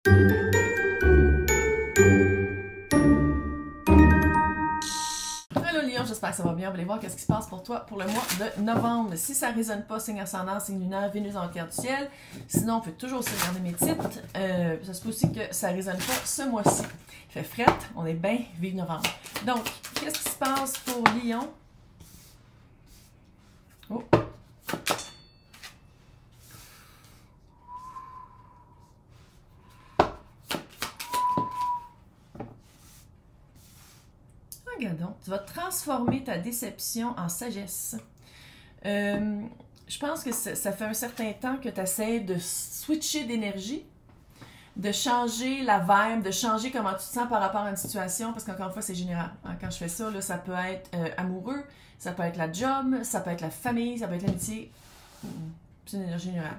Hello Lion, j'espère que ça va bien. On va aller voir qu'est-ce qui se passe pour toi pour le mois de novembre. Si ça ne résonne pas, signe ascendant, signe lunaire, Vénus dans le cœur du ciel. Sinon, on peut toujours aussi regarder mes titres. Ça se peut aussi que ça ne résonne pas ce mois-ci. Il fait fret, on est bien, vive novembre. Donc, qu'est-ce qui se passe pour Lion? Oh! Regardons, tu vas transformer ta déception en sagesse. Je pense que ça fait un certain temps que tu essaies de switcher d'énergie, de changer la vibe, de changer comment tu te sens par rapport à une situation, parce qu'encore une fois, c'est général. Quand je fais ça, là, ça peut être amoureux, ça peut être la job, ça peut être la famille, ça peut être l'amitié. C'est une énergie générale.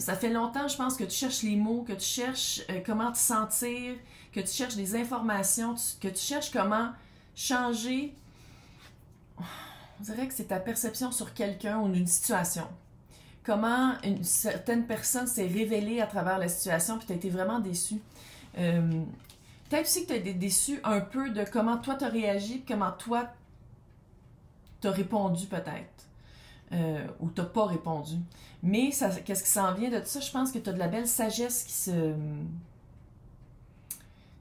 Ça fait longtemps, je pense, que tu cherches les mots, que tu cherches comment te sentir, que tu cherches des informations, que tu cherches comment changer. On dirait que c'est ta perception sur quelqu'un ou une situation. Comment une certaine personne s'est révélée à travers la situation, puis tu as été vraiment déçu. Peut-être aussi que tu as été déçu un peu de comment toi tu as réagi, comment toi tu as répondu peut-être. Ou tu n'as pas répondu. Mais qu'est-ce qui s'en vient de tout ça? Je pense que tu as de la belle sagesse qui se...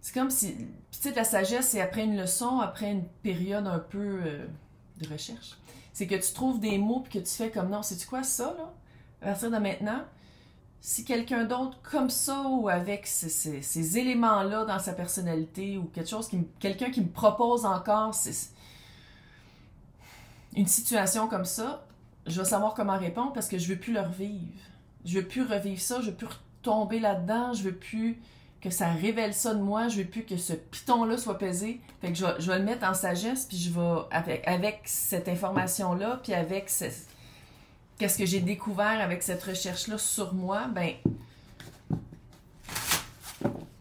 C'est comme si... Puis tu sais, la sagesse, c'est après une leçon, après une période un peu de recherche. C'est que tu trouves des mots puis que tu fais comme non, sais-tu quoi ça, là? À partir de maintenant, si quelqu'un d'autre comme ça ou avec ces éléments-là dans sa personnalité ou quelque chose quelqu'un qui me propose encore une situation comme ça, je vais savoir comment répondre parce que je veux plus le revivre. Je veux plus revivre ça, je veux plus retomber là-dedans, je veux plus que ça révèle ça de moi, je veux plus que ce piton-là soit pesé. Fait que je vais le mettre en sagesse, puis je vais, avec cette information-là, puis avec qu'est-ce que j'ai découvert avec cette recherche-là sur moi, ben,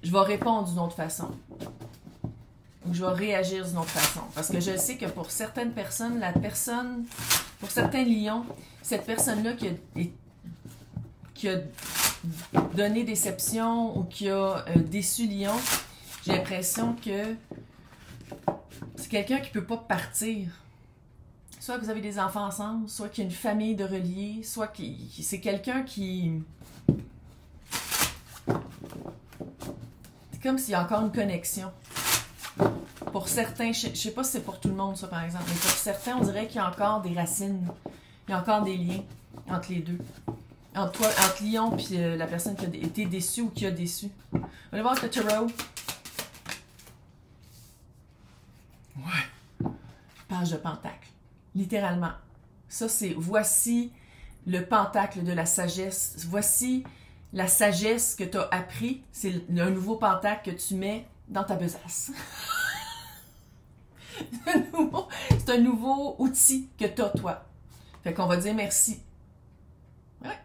je vais répondre d'une autre façon. Ou je vais réagir d'une autre façon. Parce que je sais que pour certaines personnes, pour certains lions, cette personne-là qui a donné déception ou qui a déçu lion, j'ai l'impression que c'est quelqu'un qui ne peut pas partir. Soit que vous avez des enfants ensemble, soit qu'il y a une famille de reliés, soit que c'est quelqu'un qui... C'est comme s'il y a encore une connexion. Pour certains, je ne sais pas si c'est pour tout le monde ça par exemple, mais pour certains, on dirait qu'il y a encore des racines, il y a encore des liens entre les deux. Entre Lion et la personne qui a été déçue ou qui a déçu. On va aller voir le tarot. Ouais. Page de pentacle. Littéralement. Ça, c'est voici le pentacle de la sagesse. Voici la sagesse que tu as appris. C'est un nouveau pentacle que tu mets dans ta besace. C'est un nouveau outil que tu as, toi. Fait qu'on va dire merci. Ouais.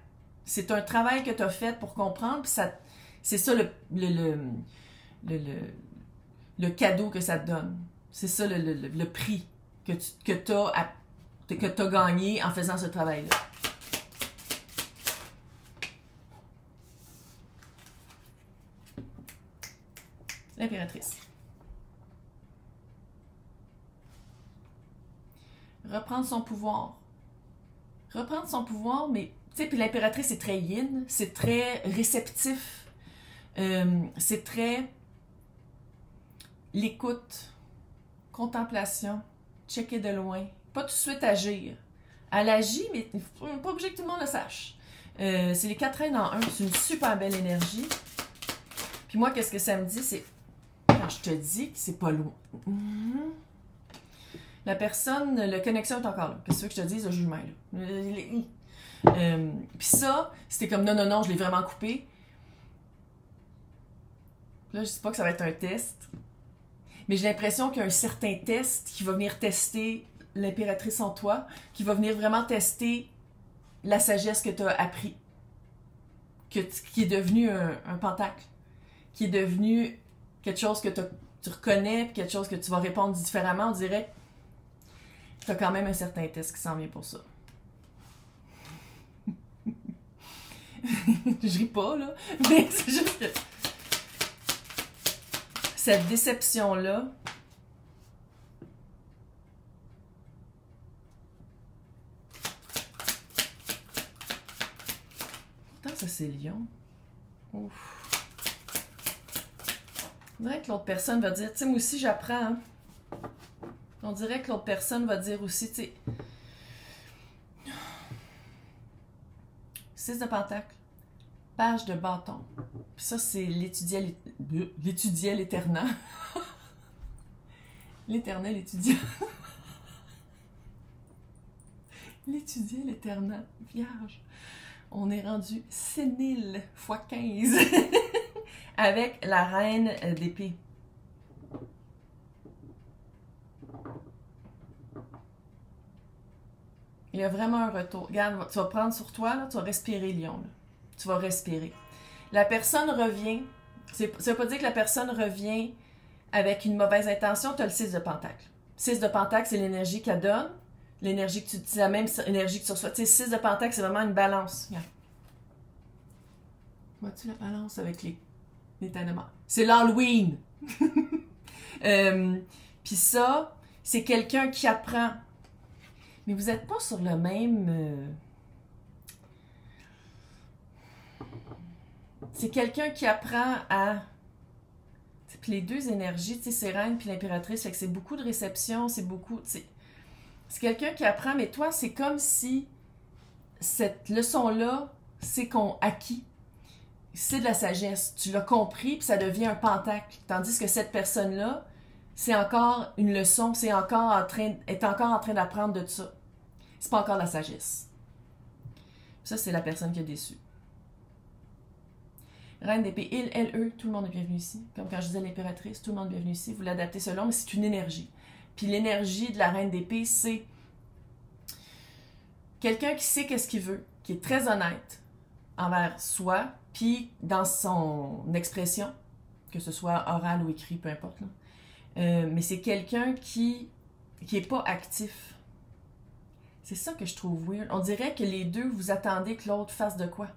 C'est un travail que tu as fait pour comprendre, puis c'est ça le cadeau que ça te donne. C'est ça le prix que tu as gagné en faisant ce travail-là. L'impératrice. Reprendre son pouvoir. Reprendre son pouvoir, mais tu sais, puis l'impératrice, c'est très yin, c'est très réceptif, c'est très l'écoute, contemplation, checker de loin, pas tout de suite agir. Elle agit, mais pas obligé que tout le monde le sache. C'est les 4 reines en 1, c'est une super belle énergie. Puis moi, qu'est-ce que ça me dit, c'est quand je te dis que c'est pas loin. La personne, la connexion est encore là. Qu'est-ce que je te dis, le jugement est là. Puis ça, c'était comme non, je l'ai vraiment coupé. Là, je sais pas que ça va être un test, mais j'ai l'impression qu'il y a un certain test qui va venir tester l'impératrice en toi, qui va venir vraiment tester la sagesse que tu as appris, qui est devenu un pentacle, qui est devenu quelque chose que tu reconnais, quelque chose que tu vas répondre différemment. On dirait que tu as quand même un certain test qui s'en vient pour ça. Je ris pas, là, mais c'est juste que cette déception-là, pourtant ça c'est Lion. Ouf. On dirait que l'autre personne va dire, tu sais, moi aussi j'apprends, hein? On dirait que l'autre personne va dire aussi, tu sais, 6 de pentacle, page de bâton. Puis ça, c'est l'étudiant l'éternel. L'éternel étudiant. L'étudiant l'éternel. Vierge. On est rendu sénile fois 15. Avec la reine d'épée. Il y a vraiment un retour. Regarde, tu vas prendre sur toi, là, tu vas respirer, Lion. Là. Tu vas respirer. La personne revient. Ça ne veut pas dire que la personne revient avec une mauvaise intention. Tu as le 6 de pentacle. 6 de pentacle, c'est l'énergie qu'elle donne. L'énergie que c'est la même énergie que tu reçois. Tu sais, 6 de pentacle, c'est vraiment une balance. Regarde. Vois-tu la balance avec les ténèbres? C'est l'Halloween! Puis ça, c'est quelqu'un qui apprend. Mais vous n'êtes pas sur le même... C'est quelqu'un qui apprend à... Puis les deux énergies, tu sais, c'est reine puis l'impératrice, fait que c'est beaucoup de réception, c'est beaucoup... C'est quelqu'un qui apprend, mais toi, c'est comme si cette leçon-là, c'est qu'on acquis. C'est de la sagesse. Tu l'as compris, puis ça devient un pentacle. Tandis que cette personne-là, c'est encore une leçon, est encore en train d'apprendre de ça. C'est pas encore de la sagesse. Ça, c'est la personne qui a déçu. Reine d'épée, il, elle, eux, tout le monde est bienvenu ici. Comme quand je disais l'impératrice, tout le monde est bienvenu ici. Vous l'adaptez selon, mais c'est une énergie. Puis l'énergie de la reine d'épée, c'est quelqu'un qui sait qu'est-ce qu'il veut, qui est très honnête envers soi, puis dans son expression, que ce soit oral ou écrit, peu importe. Là. Mais c'est quelqu'un qui est pas actif. C'est ça que je trouve weird. On dirait que les deux, vous attendez que l'autre fasse de quoi.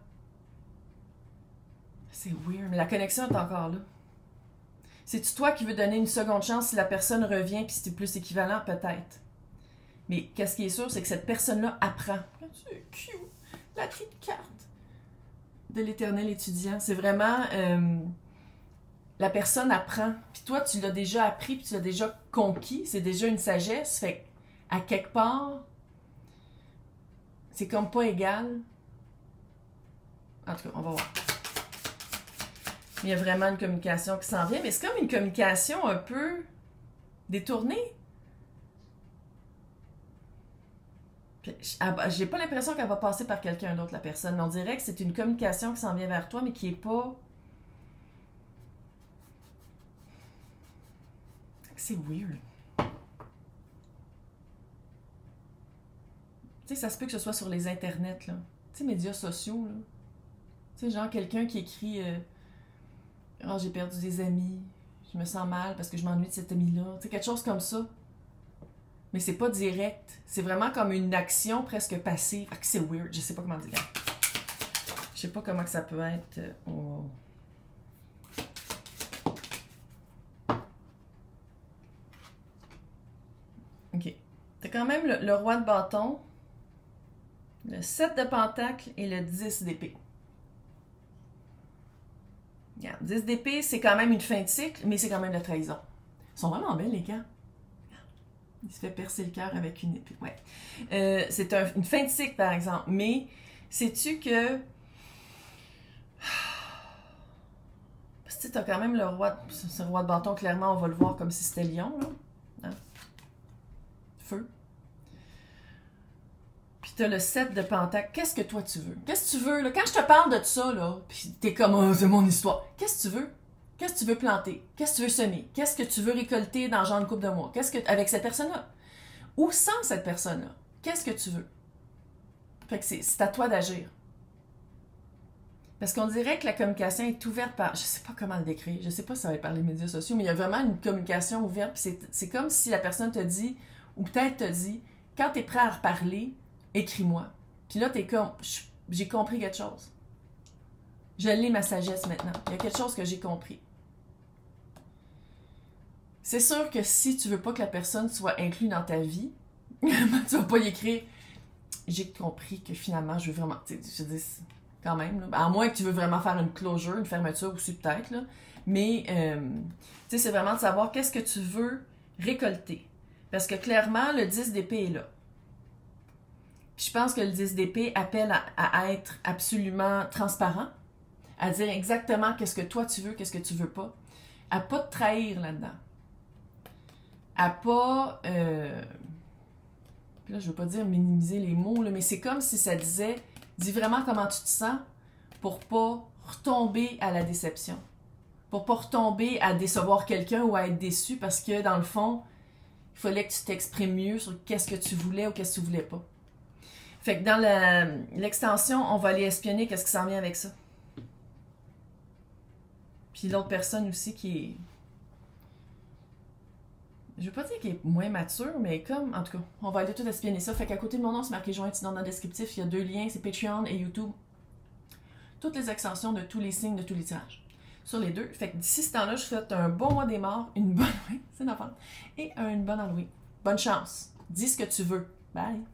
C'est weird, mais la connexion est encore là. C'est-tu toi qui veux donner une seconde chance si la personne revient puis c'est plus équivalent? Peut-être. Mais qu'est-ce qui est sûr, c'est que cette personne-là apprend. C'est cute. La petite carte de l'éternel étudiant. C'est vraiment... la personne apprend. Puis toi, tu l'as déjà appris puis tu l'as déjà conquis. C'est déjà une sagesse. Fait à quelque part, c'est comme pas égal. En tout cas, on va voir. Il y a vraiment une communication qui s'en vient, mais c'est comme une communication un peu détournée. J'ai pas l'impression qu'elle va passer par quelqu'un d'autre, la personne. Mais on dirait que c'est une communication qui s'en vient vers toi, mais qui est pas... C'est weird. Tu sais, ça se peut que ce soit sur les internets, là. Tu sais, médias sociaux, là. Tu sais, genre quelqu'un qui écrit... Oh, j'ai perdu des amis, je me sens mal parce que je m'ennuie de cet ami-là. Tu sais, quelque chose comme ça. Mais c'est pas direct. C'est vraiment comme une action presque passive. Ah, que c'est weird, je sais pas comment dire. Je sais pas comment que ça peut être. Oh. Ok. T'as quand même le roi de bâton, le 7 de pentacle et le 10 d'épée. 10 d'épée, c'est quand même une fin de cycle, mais c'est quand même de la trahison. Ils sont vraiment belles, les gars. Il se fait percer le cœur avec une épée. Ouais. C'est une fin de cycle, par exemple. Mais sais-tu que... Parce que tu as quand même le roi... Ce roi de bâton, clairement, on va le voir comme si c'était lion, là. Hein? Feu. Puis t'as le 7 de pentacle. Qu'est-ce que toi tu veux? Qu'est-ce que tu veux, là? Quand je te parle de ça, là, puis t'es comme, oh, c'est mon histoire. Qu'est-ce que tu veux? Qu'est-ce que tu veux planter? Qu'est-ce que tu veux semer? Qu'est-ce que tu veux récolter dans genre une couple de mois? Qu'est-ce que, avec cette personne-là? Ou sans cette personne-là? Qu'est-ce que tu veux? Fait que c'est à toi d'agir. Parce qu'on dirait que la communication est ouverte par... Je sais pas comment le décrire. Je sais pas si ça va être par les médias sociaux, mais il y a vraiment une communication ouverte. Puis c'est comme si la personne te dit, ou peut-être te dit, quand t'es prêt à reparler, écris-moi. Puis là, t'es comme, j'ai compris quelque chose. Je lis ma sagesse maintenant. Il y a quelque chose que j'ai compris. C'est sûr que si tu veux pas que la personne soit inclue dans ta vie, tu vas pas y écrire « J'ai compris que finalement, je veux vraiment... » Je dis quand même, là, à moins que tu veux vraiment faire une closure, une fermeture aussi peut-être, là. Mais, tu sais, c'est vraiment de savoir qu'est-ce que tu veux récolter. Parce que clairement, le 10 d'épée est là. Puis je pense que le 10 d'épée appelle à être absolument transparent, à dire exactement qu'est-ce que toi tu veux, qu'est-ce que tu veux pas, à pas te trahir là-dedans. À pas... Puis là, je veux pas dire minimiser les mots, là, mais c'est comme si ça disait, dis vraiment comment tu te sens pour pas retomber à la déception. Pour pas retomber à décevoir quelqu'un ou à être déçu parce que, dans le fond, il fallait que tu t'exprimes mieux sur qu'est-ce que tu voulais ou qu'est-ce que tu voulais pas. Fait que dans l'extension, on va aller espionner qu'est-ce qui s'en vient avec ça. Puis l'autre personne aussi qui est... Je veux pas dire qu'il est moins mature, mais comme, en tout cas, on va aller tout espionner ça. Fait qu'à côté de mon nom, c'est marqué joint dans le descriptif. Il y a 2 liens, c'est Patreon et YouTube. Toutes les extensions de tous les signes, de tous les tirages. Sur les 2. Fait que d'ici ce temps-là, je souhaite un bon mois des morts, une bonne... c'est normal. Et une bonne Halloween. Bonne chance. Dis ce que tu veux. Bye!